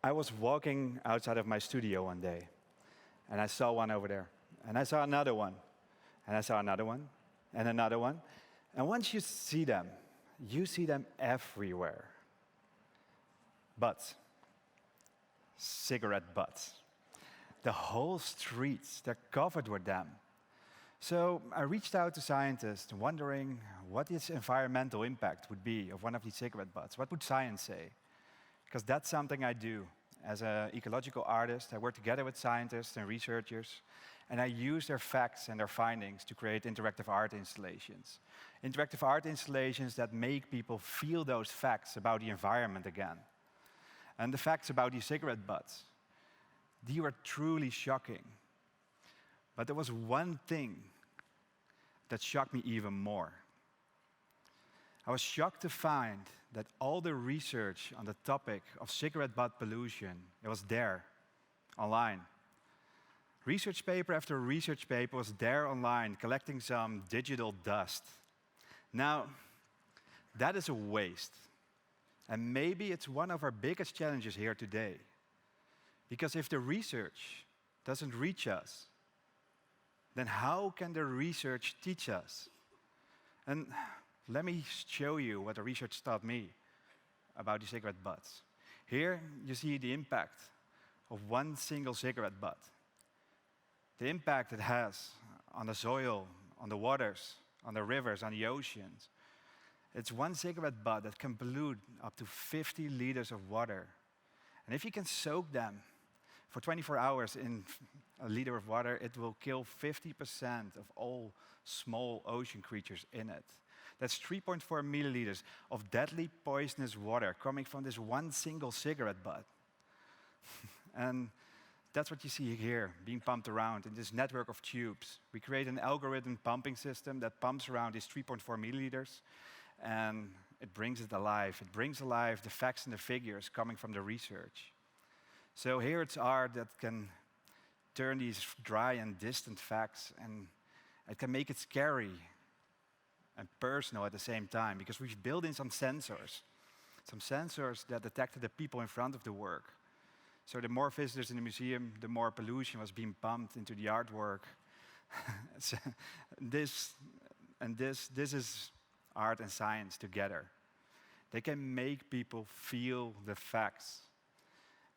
I was walking outside of my studio one day, and I saw one over there, and I saw another one, and I saw another one, and another one. And once you see them everywhere. Butts. Cigarette butts. The whole streets, they're covered with them. So I reached out to scientists wondering what its environmental impact would be of one of these cigarette butts. What would science say? Because that's something I do. As an ecological artist, I work together with scientists and researchers, and I use their facts and their findings to create interactive art installations. Interactive art installations that make people feel those facts about the environment again. And the facts about these cigarette butts, they were truly shocking. But there was one thing that shocked me even more. I was shocked to find that all the research on the topic of cigarette butt pollution, it was there, online. Research paper after research paper was there online, collecting some digital dust. Now, that is a waste. And maybe it's one of our biggest challenges here today. Because if the research doesn't reach us, then how can the research teach us? And let me show you what the research taught me about the cigarette butts. Here you see the impact of one single cigarette butt. The impact it has on the soil, on the waters, on the rivers, on the oceans. It's one cigarette butt that can pollute up to 50 liters of water. And if you can soak them for 24 hours in a liter of water, it will kill 50% of all small ocean creatures in it. That's 3.4 milliliters of deadly poisonous water coming from this one single cigarette butt. And that's what you see here, being pumped around in this network of tubes. We create an algorithm pumping system that pumps around these 3.4 milliliters, and it brings it alive. It brings alive the facts and the figures coming from the research. So here it's art that can turn these dry and distant facts, and it can make it scary and personal at the same time, because we've built in some sensors that detected the people in front of the work. So the more visitors in the museum, the more pollution was being pumped into the artwork. So this is art and science together. They can make people feel the facts.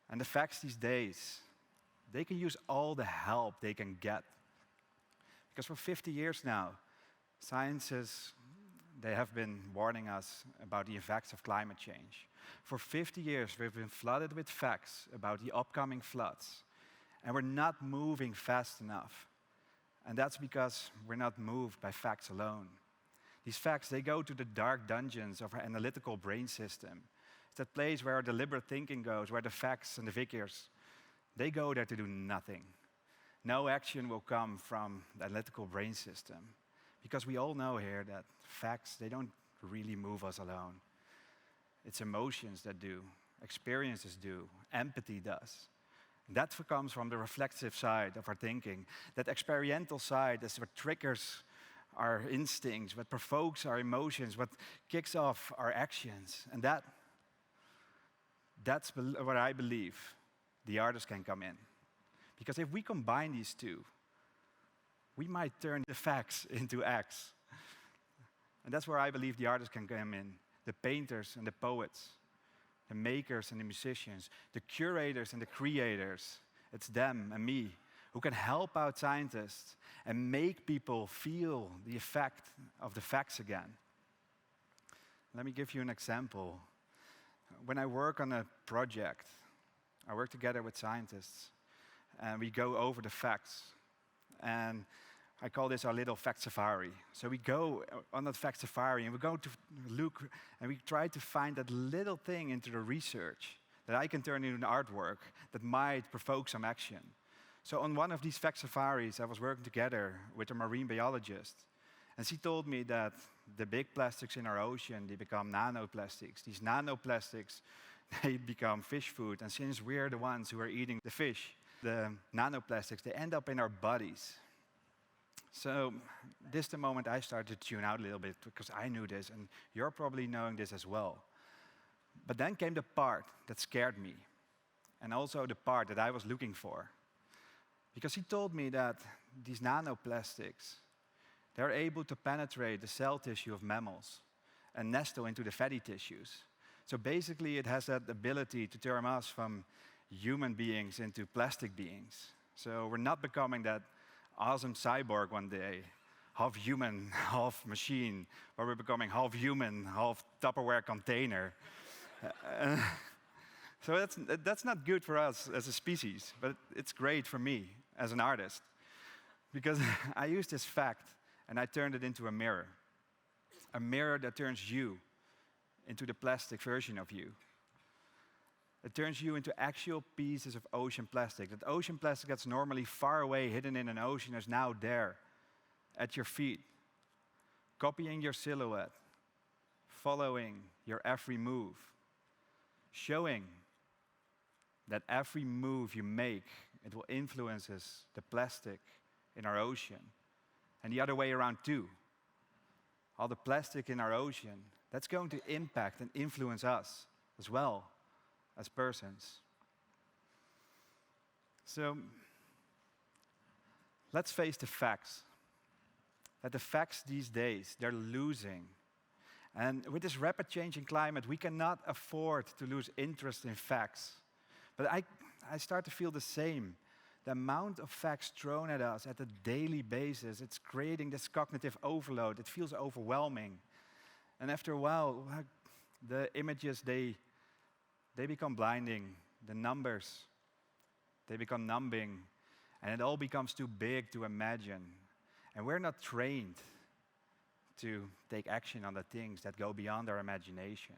And the facts these days, they can use all the help they can get. Because for 50 years now, scientists, they have been warning us about the effects of climate change. For 50 years, we've been flooded with facts about the upcoming floods. And we're not moving fast enough. And that's because we're not moved by facts alone. These facts, they go to the dark dungeons of our analytical brain system. It's that place where our deliberate thinking goes, where the facts and the figures, they go there to do nothing. No action will come from the analytical brain system. Because we all know here that facts, they don't really move us alone. It's emotions that do, experiences do, empathy does. And that comes from the reflexive side of our thinking. That experiential side is what triggers our instincts, what provokes our emotions, what kicks off our actions. And that's what I believe the artist can come in. Because if we combine these two, we might turn the facts into acts. And that's where I believe the artists can come in. The painters and the poets, the makers and the musicians, the curators and the creators. It's them and me who can help out scientists and make people feel the effect of the facts again. Let me give you an example. When I work on a project, I work together with scientists, and we go over the facts. And I call this our little fact safari. So we go on that fact safari, and we go to look, and we try to find that little thing into the research that I can turn into an artwork that might provoke some action. So on one of these fact safaris, I was working together with a marine biologist, and she told me that the big plastics in our ocean, they become nanoplastics. These nanoplastics, they become fish food, and since we're the ones who are eating the fish, the nanoplastics, they end up in our bodies. So this is the moment I started to tune out a little bit, because I knew this, and you're probably knowing this as well. But then came the part that scared me. and also the part that I was looking for. Because he told me that these nanoplastics, they're able to penetrate the cell tissue of mammals and nestle into the fatty tissues. So basically, it has that ability to turn us from human beings into plastic beings. So we're not becoming that awesome cyborg one day, half human, half machine, or we're becoming half human, half Tupperware container. So that's not good for us as a species, but it's great for me as an artist. Because I used this fact and I turned it into a mirror. A mirror that turns you into the plastic version of you. It turns you into actual pieces of ocean plastic. That ocean plastic that's normally far away, hidden in an ocean, is now there, at your feet, copying your silhouette, following your every move, showing that every move you make, it will influence the plastic in our ocean. And the other way around too. All the plastic in our ocean, that's going to impact and influence us as well as persons. So let's face the facts. That the facts these days, they're losing. And with this rapid change in climate, we cannot afford to lose interest in facts. But I start to feel the same. The amount of facts thrown at us at a daily basis, it's creating this cognitive overload. It feels overwhelming. And after a while, the images, they become blinding. The numbers, they become numbing. And it all becomes too big to imagine. And we're not trained to take action on the things that go beyond our imagination.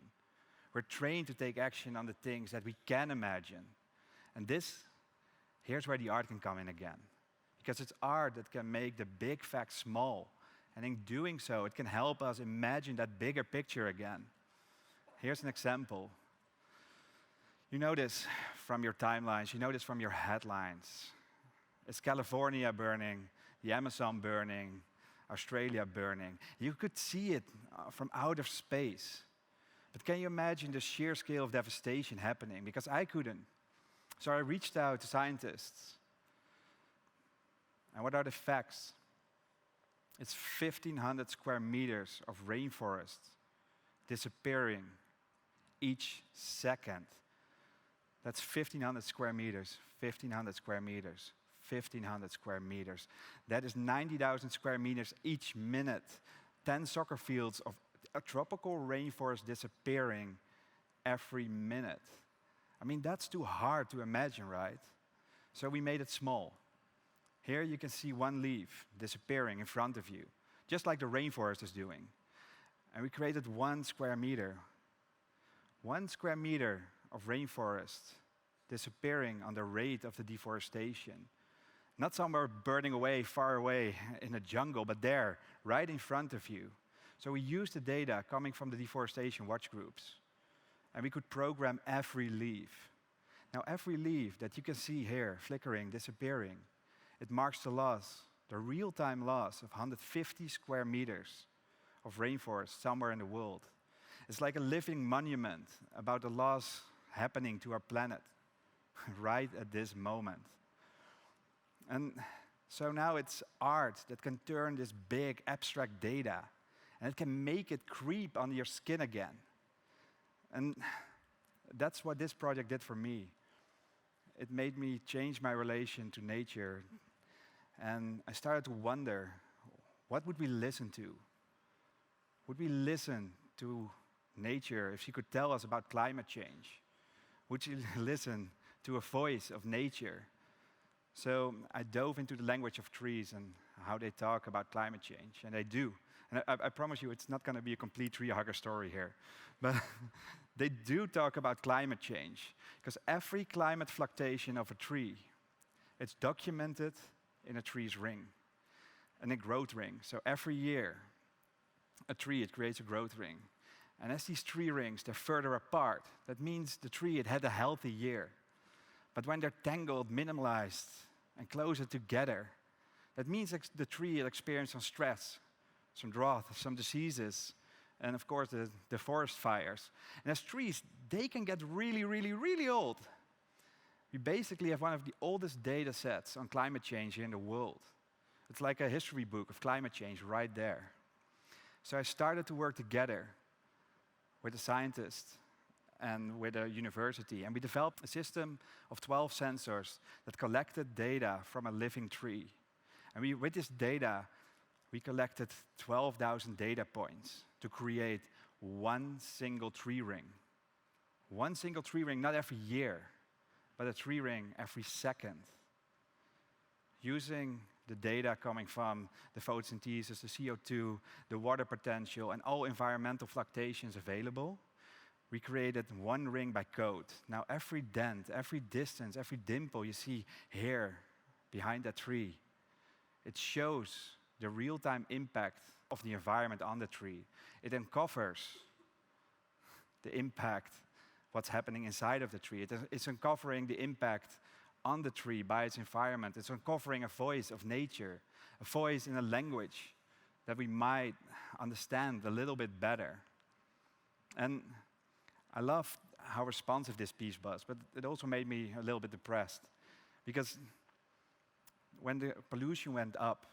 We're trained to take action on the things that we can imagine. And here's where the art can come in again. Because it's art that can make the big facts small. And in doing so, it can help us imagine that bigger picture again. Here's an example. You know this from your timelines, you know this from your headlines. It's California burning, the Amazon burning, Australia burning. You could see it from outer space. But can you imagine the sheer scale of devastation happening? Because I couldn't. So I reached out to scientists. And what are the facts? It's 1,500 square meters of rainforest disappearing each second. That's 1,500 square meters, 1,500 square meters, 1,500 square meters. That is 90,000 square meters each minute. 10 soccer fields of a tropical rainforest disappearing every minute. I mean, that's too hard to imagine, right? So we made it small. Here you can see one leaf disappearing in front of you, just like the rainforest is doing. And we created 1 square meter. 1 square meter of rainforest disappearing on the rate of the deforestation. Not somewhere burning away, far away in a jungle, but there, right in front of you. So we used the data coming from the deforestation watch groups. And we could program every leaf. Now every leaf that you can see here, flickering, disappearing, it marks the loss, the real-time loss of 150 square meters of rainforest somewhere in the world. It's like a living monument about the loss happening to our planet right at this moment. And so now it's art that can turn this big abstract data and it can make it creep under your skin again. And that's what this project did for me. It made me change my relation to nature. And I started to wonder, what would we listen to? Would we listen to nature if she could tell us about climate change? Would you listen to a voice of nature? So I dove into the language of trees and how they talk about climate change, and they do. And I promise you, it's not going to be a complete tree hugger story here. But they do talk about climate change, because every climate fluctuation of a tree, it's documented in a tree's ring, and a growth ring. So every year, a tree, it creates a growth ring. And as these tree rings, they're further apart. That means the tree, it had a healthy year. But when they're tangled, minimalized, and closer together, that means the tree, it experienced some stress, some drought, some diseases, and of course the forest fires. And as trees, they can get really, really, really old. We basically have one of the oldest data sets on climate change in the world. It's like a history book of climate change right there. So I started to work together with a scientist and with a university, and we developed a system of 12 sensors that collected data from a living tree. And with this data, we collected 12,000 data points to create one single tree ring. One single tree ring, not every year, but a tree ring every second. Using the data coming from the photosynthesis, the CO2, the water potential, and all environmental fluctuations available, we created one ring by code. Now every dent, every distance, every dimple you see here behind that tree, it shows the real-time impact of the environment on the tree. It uncovers the impact, what's happening inside of the tree. It's uncovering the impact on the tree by its environment. It's uncovering a voice of nature, a voice in a language that we might understand a little bit better. And I loved how responsive this piece was, but it also made me a little bit depressed. Because when the pollution went up,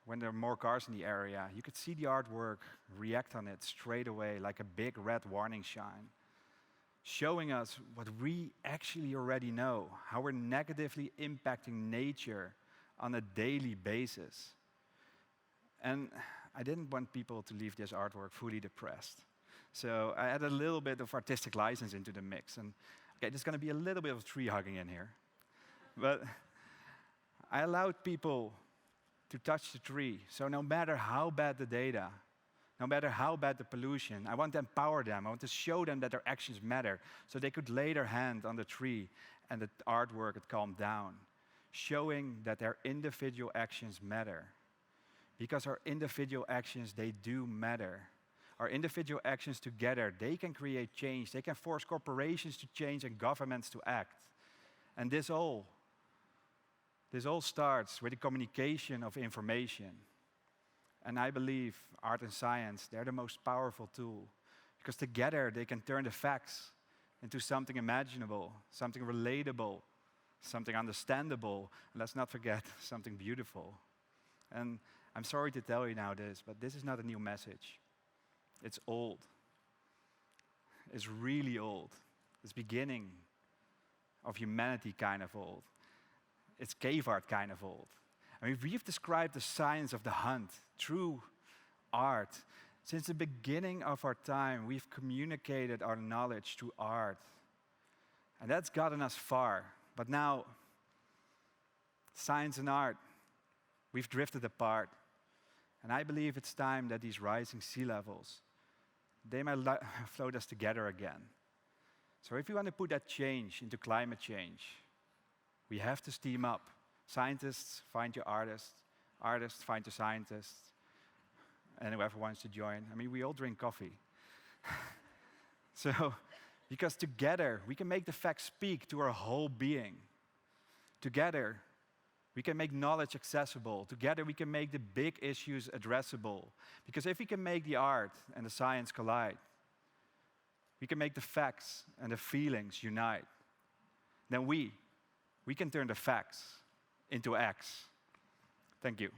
when there were more cars in the area, you could see the artwork react on it straight away, like a big red warning sign, showing us what we actually already know, how we're negatively impacting nature on a daily basis. And I didn't want people to leave this artwork fully depressed. So I added a little bit of artistic license into the mix. And okay, there's going to be a little bit of tree hugging in here. But I allowed people to touch the tree. So no matter how bad the data, no matter how bad the pollution, I want to empower them. I want to show them that their actions matter, so they could lay their hand on the tree and the artwork had calmed down, showing that their individual actions matter. Because our individual actions, they do matter. Our individual actions together, they can create change. They can force corporations to change and governments to act. And this all starts with the communication of information. And I believe art and science, they're the most powerful tool. Because together they can turn the facts into something imaginable, something relatable, something understandable, and let's not forget, something beautiful. And I'm sorry to tell you now this, but this is not a new message. It's old. It's really old. It's beginning of humanity kind of old. It's cave art kind of old. I mean, we've described the science of the hunt through art. Since the beginning of our time, we've communicated our knowledge through art. And that's gotten us far. But now, science and art, we've drifted apart. And I believe it's time that these rising sea levels, they might float us together again. So if we want to put that change into climate change, we have to team up. Scientists, find your artists. Artists, find your scientists. And whoever wants to join. I mean, we all drink coffee. So, because together, we can make the facts speak to our whole being. Together, we can make knowledge accessible. Together, we can make the big issues addressable. Because if we can make the art and the science collide, we can make the facts and the feelings unite. Then we can turn the facts into acts. Thank you.